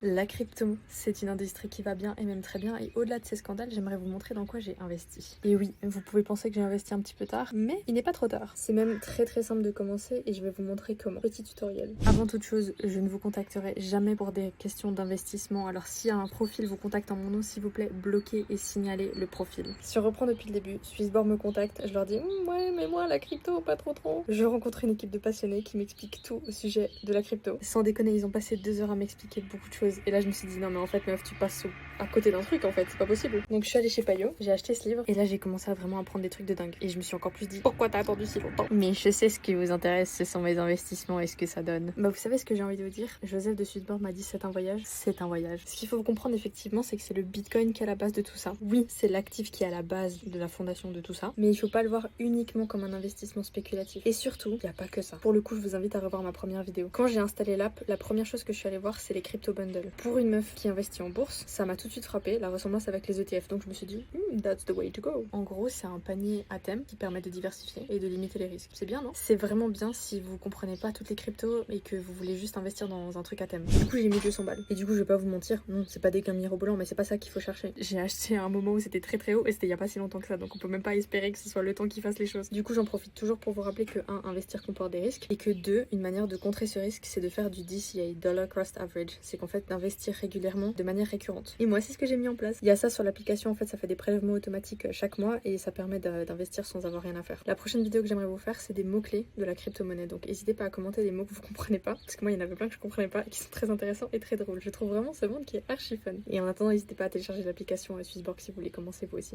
La crypto, c'est une industrie qui va bien et même très bien. Et au-delà de ces scandales, j'aimerais vous montrer dans quoi j'ai investi. Et oui, vous pouvez penser que j'ai investi un petit peu tard, mais il n'est pas trop tard. C'est même très simple de commencer et je vais vous montrer comment. Petit tutoriel. Avant toute chose, je ne vous contacterai jamais pour des questions d'investissement. Alors si un profil vous contacte en mon nom, s'il vous plaît, bloquez et signalez le profil. Si on reprend depuis le début, Swissborg me contacte, je leur dis ouais, mais moi la crypto, pas trop. Je rencontre une équipe de passionnés qui m'explique tout au sujet de la crypto. Sans déconner, ils ont passé 2 heures à m'expliquer beaucoup de choses. Et là, je me suis dit, non, mais en fait, meuf, tu passes à côté d'un truc, en fait, c'est pas possible. Donc, je suis allée chez Payot, j'ai acheté ce livre, et là, j'ai commencé à vraiment apprendre des trucs de dingue. Et je me suis encore plus dit, pourquoi t'as attendu si longtemps? Mais je sais ce qui vous intéresse, ce sont mes investissements et ce que ça donne. Bah, vous savez ce que j'ai envie de vous dire? Joseph de Swissborg m'a dit, c'est un voyage. C'est un voyage. Ce qu'il faut comprendre, effectivement, c'est que c'est le bitcoin qui est à la base de tout ça. Oui, c'est l'actif qui est à la base de la fondation de tout ça, mais il faut pas le voir uniquement comme un investissement spéculatif. Et surtout, il n'y a pas que ça. Pour le coup, je vous invite à revoir ma première vidéo. Quand j'ai installé l'app, la première chose que je suis allée voir, c'est les crypto bundles. Pour une meuf qui investit en bourse, ça m'a tout de suite frappé, la ressemblance avec les ETF. Donc je me suis dit, that's the way to go. En gros, c'est un panier à thème qui permet de diversifier et de limiter les risques. C'est bien, non? C'est vraiment bien si vous comprenez pas toutes les cryptos et que vous voulez juste investir dans un truc à thème. Du coup, j'ai mis 200 balles. Et du coup, je vais pas vous mentir, non, c'est pas des gains mirobolants, mais c'est pas ça qu'il faut chercher. J'ai acheté à un moment où c'était très haut et c'était il y a pas si longtemps que ça, donc on peut même pas espérer que ce soit le temps qui fasse les choses. Du coup, j'en profite toujours pour vous rappeler que 1, investir comporte des risques et que 2, une manière de contrer ce risque, c'est de faire du DCA, Dollar Cost Average. C'est qu'en fait, d'investir régulièrement de manière récurrente. Et moi, c'est ce que j'ai mis en place. Il y a ça sur l'application, en fait, ça fait des prélèvements automatiques chaque mois et ça permet d'investir sans avoir rien à faire. La prochaine vidéo que j'aimerais vous faire, c'est des mots-clés de la crypto-monnaie. Donc, n'hésitez pas à commenter des mots que vous comprenez pas, parce que moi, il y en avait plein que je comprenais pas et qui sont très intéressants et très drôles. Je trouve vraiment ce monde qui est archi fun. Et en attendant, n'hésitez pas à télécharger l'application Swissborg si vous voulez commencer vous aussi.